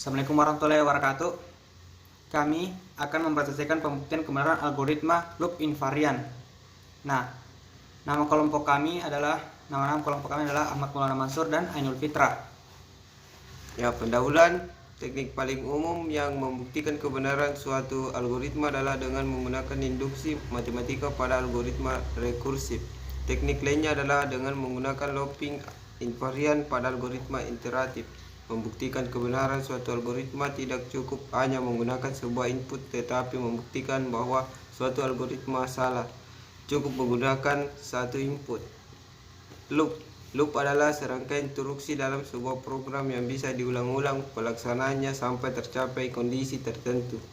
Assalamualaikum warahmatullahi wabarakatuh. Kami akan mempresentasikan pembuktian kebenaran algoritma loop invariant. Nah, nama kelompok kami adalah Ahmad Maulana Mansur dan Ainul Fitra. Ya, pendahuluan teknik paling umum yang membuktikan kebenaran suatu algoritma adalah dengan menggunakan induksi matematika pada algoritma rekursif. Teknik lainnya adalah dengan menggunakan looping invariant pada algoritma iteratif. Membuktikan kebenaran suatu algoritma tidak cukup hanya menggunakan sebuah input, tetapi membuktikan bahwa suatu algoritma salah cukup menggunakan satu input. Loop adalah serangkaian instruksi dalam sebuah program yang bisa diulang-ulang pelaksanaannya sampai tercapai kondisi tertentu.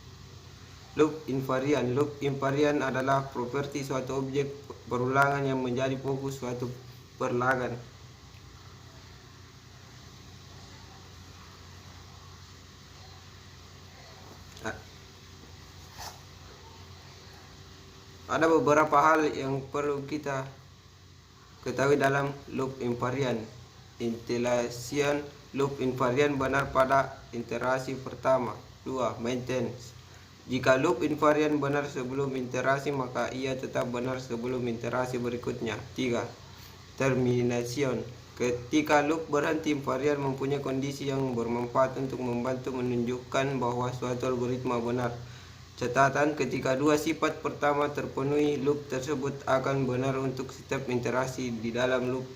Loop invariant adalah properti suatu objek berulangan yang menjadi fokus suatu perlagan. Ada beberapa hal yang perlu kita ketahui dalam loop invariant. Intelation loop invariant benar pada iterasi pertama. 2. Maintenance. Jika loop invariant benar sebelum iterasi, maka ia tetap benar sebelum iterasi berikutnya. 3. Termination. Ketika loop berhenti, invariant mempunyai kondisi yang bermanfaat untuk membantu menunjukkan bahwa suatu algoritma benar. Catatan, ketika dua sifat pertama terpenuhi, loop tersebut akan benar untuk setiap iterasi di dalam loop.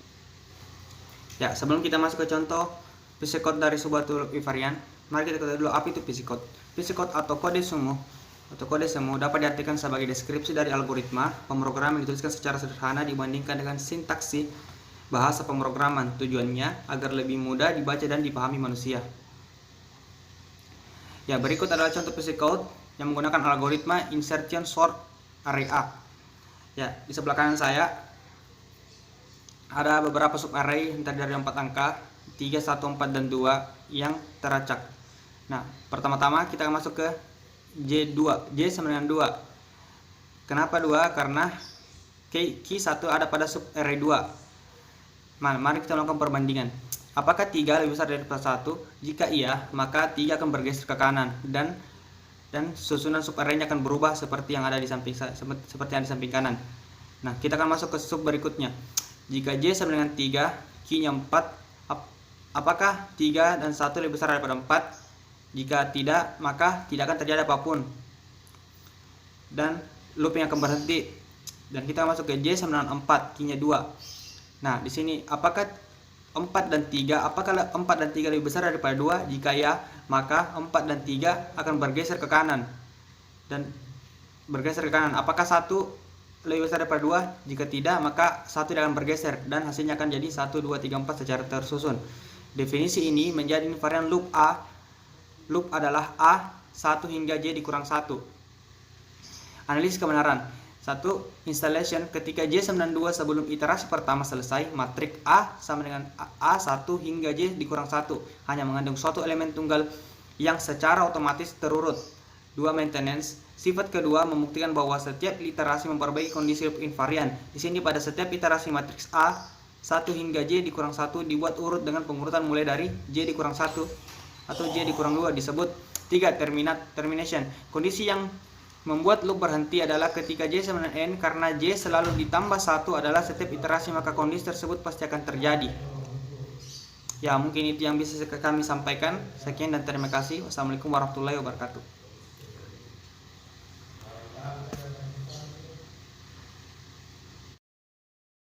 Ya, sebelum kita masuk ke contoh psikode dari sebuah loop invariant, mari kita ketahui dulu apa itu psikode. Psikode atau kode semu dapat diartikan sebagai deskripsi dari algoritma pemrograman yang dituliskan secara sederhana dibandingkan dengan sintaksi bahasa pemrograman. Tujuannya agar lebih mudah dibaca dan dipahami manusia. Ya, berikut adalah contoh psikode yang menggunakan algoritma insertion sort array A. Ya, di sebelah kanan saya ada beberapa sub array terdiri dari 4 angka 3, 1, 4, dan 2 yang teracak. Nah, pertama-tama kita akan masuk ke J2, J sama dengan 2. Kenapa 2? Karena key 1 ada pada sub array 2. Mari kita lakukan perbandingan. Apakah 3 lebih besar daripada 1? Jika iya, maka 3 akan bergeser ke kanan dan susunan sub array-nya akan berubah seperti yang ada di samping kanan. Nah, kita akan masuk ke sub berikutnya. Jika J sama dengan 3, key-nya 4, apakah 3 dan 1 lebih besar daripada 4? Jika tidak, maka tidak akan terjadi apapun dan looping akan berhenti. Dan kita masuk ke J sama dengan 4, key-nya 2. Nah, di sini apakah 4 dan 3, apakah 4 dan 3 lebih besar daripada 2? Jika ya, maka 4 dan 3 akan bergeser ke kanan. Apakah 1 lebih besar daripada 2? Jika tidak, maka 1 tidak akan bergeser dan hasilnya akan jadi 1, 2, 3, 4 secara tersusun. Definisi ini menjadi invariant loop A. Loop adalah A 1 hingga J dikurang 1. Analisis kebenaran. 1. Installation. Ketika J sama dengan 2 sebelum iterasi pertama selesai, matriks A sama dengan A1 hingga J dikurang 1 hanya mengandung suatu elemen tunggal yang secara otomatis terurut. 2. Maintenance. Sifat kedua membuktikan bahwa setiap iterasi memperbaiki kondisi loop invariant. Di sini pada setiap iterasi matriks A1 hingga J dikurang 1 dibuat urut dengan pengurutan mulai dari J dikurang 1 atau J dikurang 2 disebut. 3. Termination. Kondisi yang membuat loop berhenti adalah ketika J sama dengan N, karena J selalu ditambah 1 adalah setiap iterasi, maka kondisi tersebut pasti akan terjadi. Ya, mungkin itu yang bisa kami sampaikan. Sekian dan terima kasih. Wassalamualaikum warahmatullahi wabarakatuh.